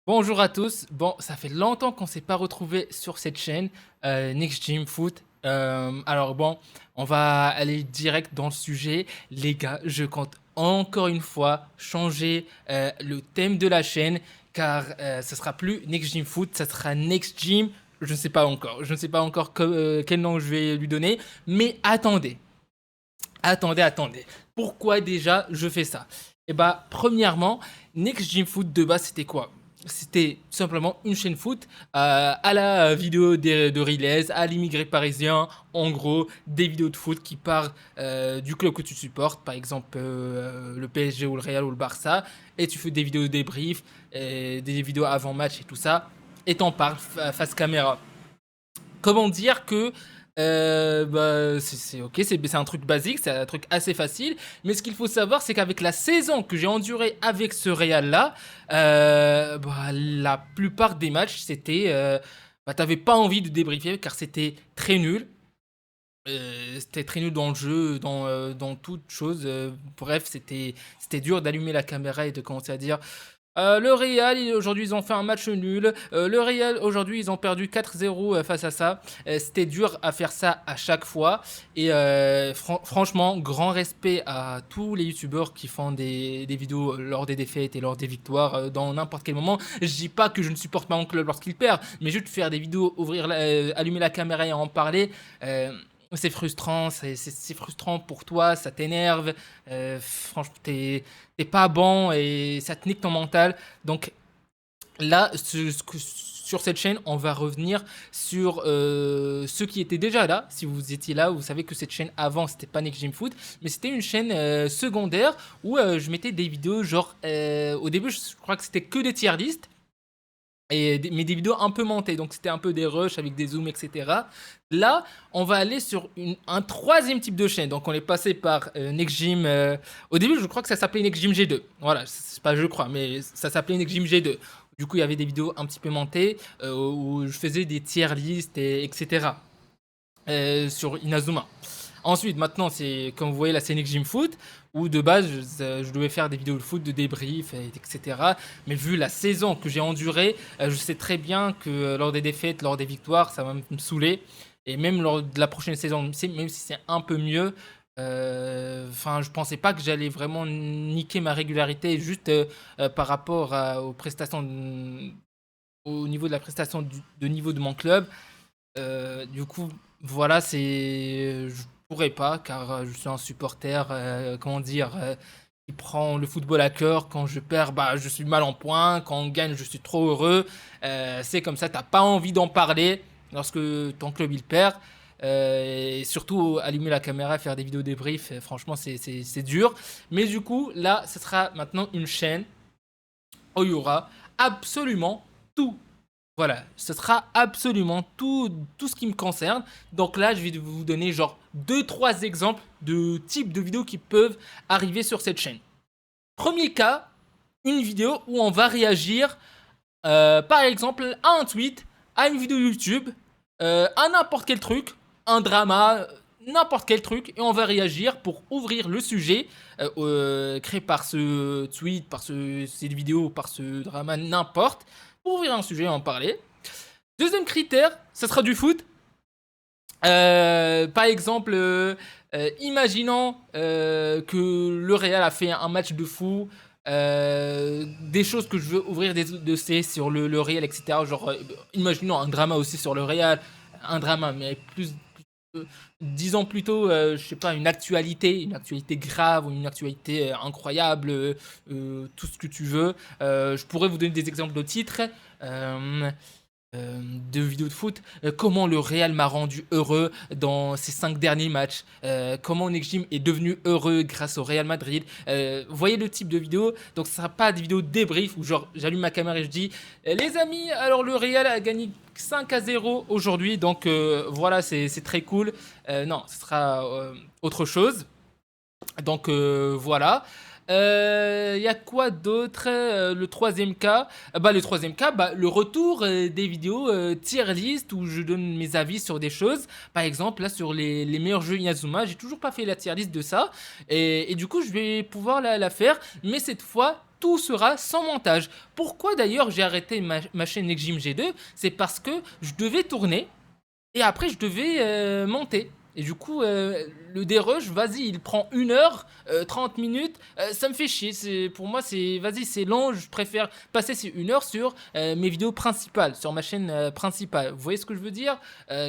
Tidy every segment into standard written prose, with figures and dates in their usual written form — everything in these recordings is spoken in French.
Bonjour à tous. Bon, ça fait longtemps qu'on s'est pas retrouvé sur cette chaîne, Next Gym Foot. Alors bon, on va aller direct dans le sujet. Les gars, je compte encore une fois changer le thème de la chaîne car ça sera plus Next Gym Foot, ça sera Next Gym. Je ne sais pas encore. Je ne sais pas encore quel nom je vais lui donner. Mais attendez, attendez. Pourquoi déjà je fais ça? Eh bah, premièrement, Next Gym Foot de base, c'était quoi? C'était simplement une chaîne foot à la vidéo de Riles, à l'immigré parisien, en gros, des vidéos de foot qui parlent du club que tu supportes, par exemple le PSG ou le Real ou le Barça, et tu fais des vidéos de débrief, et des vidéos avant-match et tout ça, et t'en parles face caméra. Comment dire que bah, c'est ok, c'est un truc basique, c'est un truc assez facile. Mais ce qu'il faut savoir, c'est qu'avec la saison que j'ai endurée avec ce Real-là, bah, la plupart des matchs, bah, t'avais pas envie de débriefer car c'était très nul. C'était très nul dans le jeu, dans toute chose. Bref, c'était dur d'allumer la caméra et de commencer à dire le Real, aujourd'hui, ils ont fait un match nul. Le Real, aujourd'hui, ils ont perdu 4-0 face à ça. C'était dur à faire ça à chaque fois. Et franchement, grand respect à tous les youtubeurs qui font des vidéos lors des défaites et lors des victoires dans n'importe quel moment. Je dis pas que je ne supporte pas mon club lorsqu'il perd, mais juste faire des vidéos, allumer la caméra et en parler. C'est frustrant, c'est frustrant pour toi, ça t'énerve. Franchement, t'es pas bon et ça te nique ton mental. Donc là, sur cette chaîne, on va revenir sur ceux qui étaient déjà là. Si vous étiez là, vous savez que cette chaîne avant, c'était pas Next Gym Foot, mais c'était une chaîne secondaire où je mettais des vidéos genre au début, je crois que c'était que des tier lists. Mais des vidéos un peu montées, donc c'était un peu des rushs avec des zooms, etc. Là, on va aller sur un troisième type de chaîne. Donc on est passé par Next Gym. Au début, je crois que ça s'appelait Next Gym G2. Voilà, c'est pas je crois, mais ça s'appelait Next Gym G2. Du coup, il y avait des vidéos un petit peu montées où je faisais des tier lists, etc. Sur Inazuma. Ensuite, maintenant, c'est comme vous voyez la Scenic Gym Foot, où de base, je devais faire des vidéos de foot, de débrief, etc. Mais vu la saison que j'ai endurée, je sais très bien que lors des défaites, lors des victoires, ça va me saouler. Et même lors de la prochaine saison, même si c'est un peu mieux, enfin, je pensais pas que j'allais vraiment niquer ma régularité juste par rapport aux prestations, au niveau de la prestation de niveau de mon club. Du coup, voilà, je pourrais pas car je suis un supporter, comment dire, qui prend le football à cœur. Quand je perds, bah, je suis mal en point. Quand on gagne, je suis trop heureux. C'est comme ça, t'as pas envie d'en parler lorsque ton club il perd. Et surtout, allumer la caméra, faire des vidéos débrief, franchement, c'est dur. Mais du coup, là, ce sera maintenant une chaîne où il y aura absolument tout. Voilà, ce sera absolument tout ce qui me concerne. Donc là, je vais vous donner genre deux trois exemples de types de vidéos qui peuvent arriver sur cette chaîne. Premier cas, une vidéo où on va réagir, par exemple, à un tweet, à une vidéo YouTube, à n'importe quel truc, un drama, n'importe quel truc, et on va réagir pour ouvrir le sujet créé par ce tweet, par cette vidéo, par ce drama, n'importe, pour ouvrir un sujet et en parler. Deuxième critère, ça sera du foot. Par exemple, imaginons que le Real a fait un match de fou, des choses que je veux ouvrir des dossiers sur le Real, etc. Genre, imaginons un drama aussi sur le Real, un drama, mais disons plutôt, je sais pas, une actualité grave ou une actualité incroyable, tout ce que tu veux. Je pourrais vous donner des exemples de titres. Euh, de vidéos de foot, comment le Real m'a rendu heureux dans ces 5 derniers matchs, comment Next est devenu heureux grâce au Real Madrid. Voyez le type de vidéo, donc ce sera pas des vidéos débrief où genre j'allume ma caméra et je dis les amis, alors le Real a gagné 5-0 aujourd'hui, donc voilà, c'est très cool. Non, ce sera autre chose. Donc voilà. Il y a quoi d'autre? Le troisième cas, bah, le retour des vidéos tier list où je donne mes avis sur des choses. Par exemple, là sur les meilleurs jeux Inazuma, j'ai toujours pas fait la tier list de ça. Et du coup, je vais pouvoir la faire, mais cette fois. tout sera sans montage. Pourquoi d'ailleurs j'ai arrêté ma chaîne NextGym G2? C'est parce que je devais tourner et après je devais monter. Et du coup, le dérush, vas-y, il prend 1 heure, 30 minutes, ça me fait chier. Pour moi, vas-y, c'est long, je préfère passer ces 1 heure sur mes vidéos principales, sur ma chaîne principale. Vous voyez ce que je veux dire?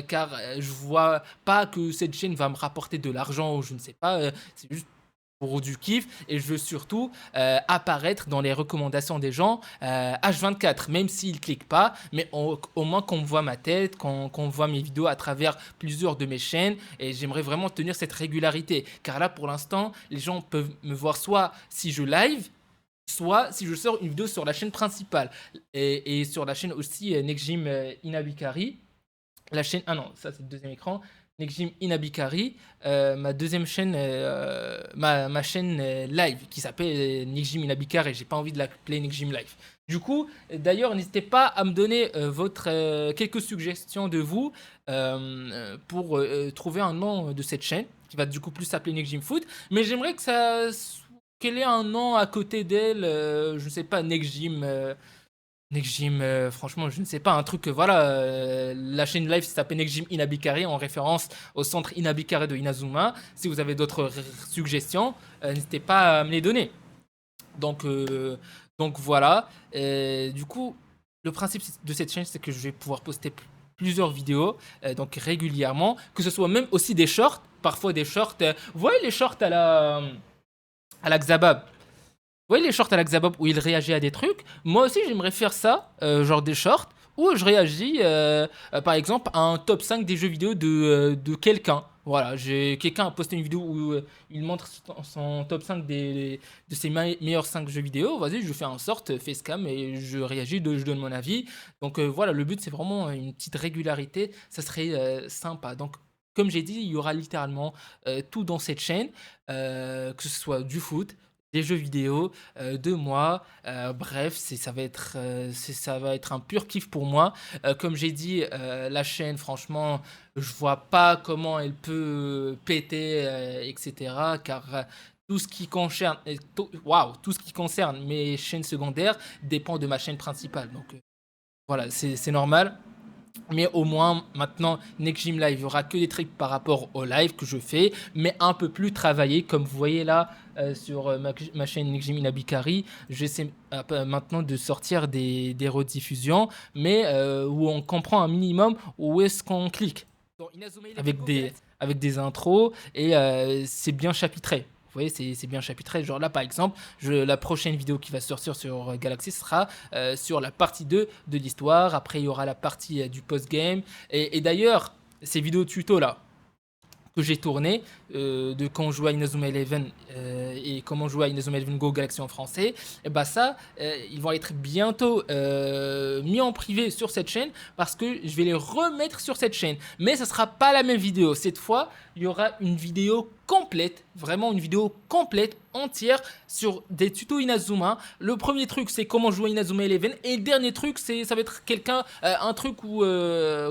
Car je vois pas que cette chaîne va me rapporter de l'argent ou je ne sais pas, c'est juste pour du kiff et je veux surtout apparaître dans les recommandations des gens H24, même s'ils cliquent pas, mais au moins qu'on voit ma tête, qu'on voit mes vidéos à travers plusieurs de mes chaînes et j'aimerais vraiment tenir cette régularité car là pour l'instant les gens peuvent me voir soit si je live, soit si je sors une vidéo sur la chaîne principale et sur la chaîne aussi Nextgym Inabikari. La chaîne, ah non, ça c'est le deuxième écran. Nextgym Inabikari, ma deuxième chaîne, ma chaîne live qui s'appelle Nextgym Inabikari. J'ai pas envie de l'appeler Nextgym Live. Du coup, d'ailleurs, n'hésitez pas à me donner quelques suggestions de vous pour trouver un nom de cette chaîne qui va du coup plus s'appeler Nextgym Foot. Mais j'aimerais qu'elle ait un nom à côté d'elle, je sais pas, Nextgym. Next franchement, je ne sais pas, un truc, voilà, la chaîne live s'appelle Next Gym Inabikari en référence au centre Inabikari de Inazuma. Si vous avez d'autres suggestions, n'hésitez pas à me les donner. Donc, donc voilà. Du coup, le principe de cette chaîne, c'est que je vais pouvoir poster plusieurs vidéos, donc régulièrement, que ce soit même aussi des shorts, parfois des shorts. Vous voyez les shorts à la Xabab? Vous voyez les shorts à la Xabob où il réagit à des trucs? Moi aussi, j'aimerais faire ça, genre des shorts, où je réagis, par exemple, à un top 5 des jeux vidéo de quelqu'un. Voilà, quelqu'un a posté une vidéo où il montre son top 5 de ses meilleurs 5 jeux vidéo. Vas-y, je fais en sorte, facecam, et je réagis, je donne mon avis. Donc voilà, le but, c'est vraiment une petite régularité. Ça serait sympa. Donc, comme j'ai dit, il y aura littéralement tout dans cette chaîne, que ce soit du foot, des jeux vidéo, de moi. Bref, ça va être un pur kiff pour moi. Comme j'ai dit, la chaîne, franchement, je vois pas comment elle peut péter, etc. Car tout ce qui concerne, tout ce qui concerne mes chaînes secondaires dépend de ma chaîne principale. Donc voilà, c'est normal. Mais au moins, maintenant, Next Gym Live, il n'y aura que des trucs par rapport au live que je fais, mais un peu plus travaillé. Comme vous voyez là, sur ma chaîne Next Gym Inabikari, j'essaie maintenant de sortir des rediffusions, mais où on comprend un minimum où est-ce qu'on clique. Avec des intros, et c'est bien chapitré. Vous voyez, c'est bien chapitré. Genre là, par exemple, la prochaine vidéo qui va sortir sur Galaxy sera sur la partie 2 de l'histoire. Après, il y aura la partie du post-game. Et d'ailleurs, ces vidéos tuto là que j'ai tourné de quand on jouait à Inazuma Eleven et comment jouer à Inazuma Eleven Go Galaxy en français, et bah ça, ils vont être bientôt mis en privé sur cette chaîne parce que je vais les remettre sur cette chaîne. Mais ça sera pas la même vidéo. Cette fois, il y aura une vidéo complète, vraiment une vidéo complète, entière, sur des tutos Inazuma. Le premier truc, c'est comment jouer à Inazuma Eleven. Et le dernier truc, ça va être un truc où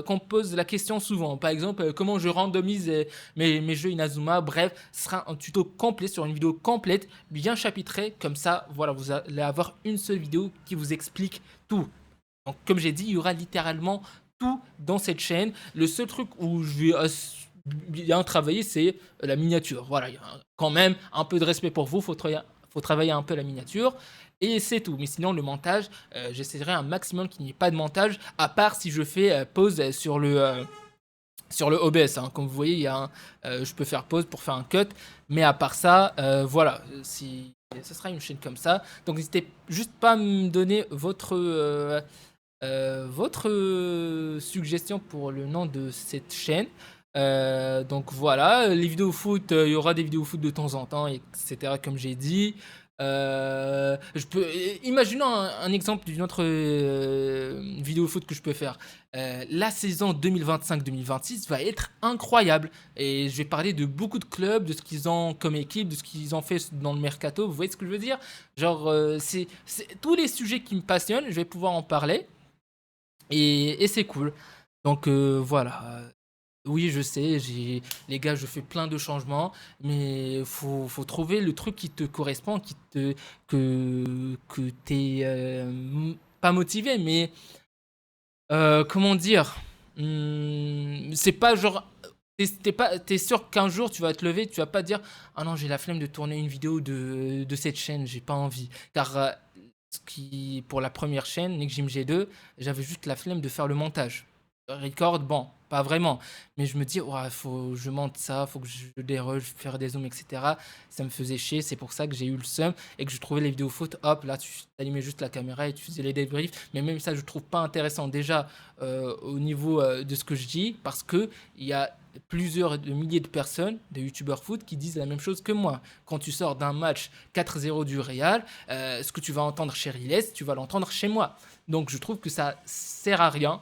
qu'on pose la question souvent. Par exemple, comment je randomise mes jeux Inazuma. Bref, ce sera un tuto complet sur une vidéo complète, bien chapitrée. Comme ça, voilà, vous allez avoir une seule vidéo qui vous explique tout. Donc, comme j'ai dit, il y aura littéralement tout dans cette chaîne. Le seul truc où je vais bien travailler, c'est la miniature. Voilà, il y a quand même un peu de respect pour vous. Faut travailler un peu la miniature. Et c'est tout. Mais sinon, le montage, j'essaierai un maximum qu'il n'y ait pas de montage, à part si je fais pause sur le OBS. Hein. Comme vous voyez, je peux faire pause pour faire un cut. Mais à part ça, voilà. Ce sera une chaîne comme ça. Donc n'hésitez juste pas à me donner votre suggestion pour le nom de cette chaîne. Donc voilà, les vidéos foot, il y aura des vidéos foot de temps en temps, etc. Comme j'ai dit. Imaginons un exemple d'une autre vidéo foot que je peux faire. La saison 2025-2026 va être incroyable. Et je vais parler de beaucoup de clubs, de ce qu'ils ont comme équipe, de ce qu'ils ont fait dans le mercato. Vous voyez ce que je veux dire? Genre, c'est tous les sujets qui me passionnent, je vais pouvoir en parler. Et c'est cool. Donc voilà. Oui, je sais, les gars, je fais plein de changements, mais faut trouver le truc qui te correspond, que t'es pas motivé, mais comment dire? C'est pas genre, t'es sûr qu'un jour tu vas te lever, tu vas pas dire: «Ah non, j'ai la flemme de tourner une vidéo de cette chaîne, j'ai pas envie». Car ce qui, pour la première chaîne, Nick Jim G2, j'avais juste la flemme de faire le montage. Record, bon, pas vraiment. Mais je me dis, ouais, faut que je monte ça, faut que je dérush, faire des zooms, etc. Ça me faisait chier. C'est pour ça que j'ai eu le seum et que je trouvais les vidéos foot. Hop, là, tu allumais juste la caméra et tu faisais les débriefs. Mais même ça, je trouve pas intéressant déjà au niveau de ce que je dis parce que il y a plusieurs de milliers de personnes, de youtubeurs foot, qui disent la même chose que moi. Quand tu sors d'un match 4-0 du Real, ce que tu vas entendre chez Riles, tu vas l'entendre chez moi. Donc je trouve que ça sert à rien,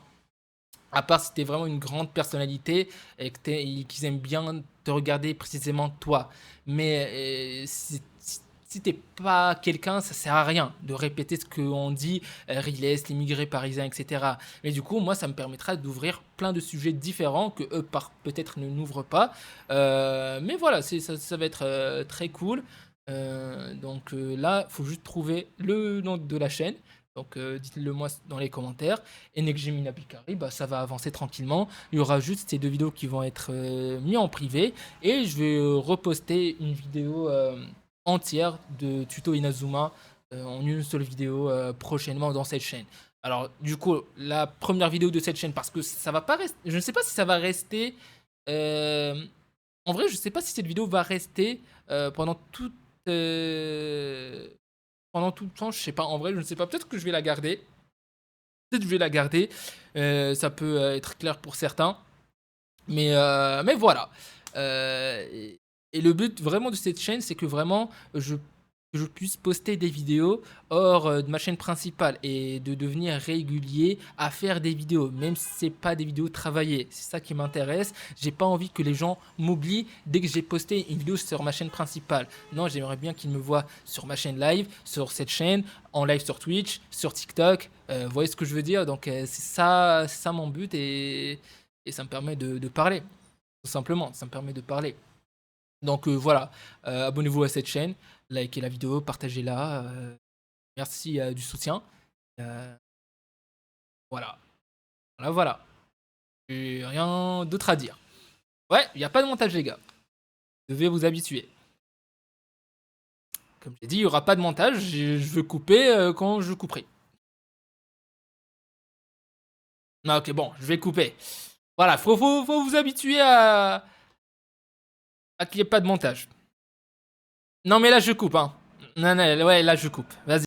à part si t'es vraiment une grande personnalité et qu'ils aiment bien te regarder précisément toi. Mais si t'es pas quelqu'un, ça sert à rien de répéter ce qu'on dit, Riles, l'immigré parisien, etc. Mais du coup, moi, ça me permettra d'ouvrir plein de sujets différents que eux, peut-être, ne n'ouvrent pas. Mais voilà, ça va être très cool. Donc là, il faut juste trouver le nom de la chaîne. Donc dites-le moi dans les commentaires. Et Nekjimi Nabikari, bah, ça va avancer tranquillement. Il y aura juste ces deux vidéos qui vont être mises en privé. Et je vais reposter une vidéo entière de tuto Inazuma en une seule vidéo prochainement dans cette chaîne. Alors, du coup, la première vidéo de cette chaîne, parce que ça va pas rester. Je ne sais pas si ça va rester. euh, En vrai, je ne sais pas si cette vidéo va rester euh, pendant tout le temps. Je sais pas. En vrai, je ne sais pas. Peut-être que je vais la garder. Peut-être que je vais la garder. Ça peut être clair pour certains. Mais voilà. Et le but vraiment de cette chaîne, c'est que vraiment que je puisse poster des vidéos hors de ma chaîne principale et de devenir régulier à faire des vidéos, même si c'est pas des vidéos travaillées. C'est ça qui m'intéresse. J'ai pas envie que les gens m'oublient dès que j'ai posté une vidéo sur ma chaîne principale. Non, j'aimerais bien qu'ils me voient sur ma chaîne live, sur cette chaîne, en live sur Twitch, sur TikTok. Vous voyez ce que je veux dire? Donc c'est ça mon but et ça me permet de parler, tout simplement, ça me permet de parler. Donc voilà, abonnez-vous à cette chaîne, likez la vidéo, partagez-la, merci du soutien. Euh, voilà, voilà. Et rien d'autre à dire. Ouais, il n'y a pas de montage les gars, vous devez vous habituer. Comme j'ai dit, il n'y aura pas de montage, je veux couper quand je couperai. Non, ok, bon, je vais couper. Voilà, faut vous habituer à qu'il n'y ait pas de montage. Non mais là je coupe, hein. Non, non, ouais, là je coupe. Vas-y.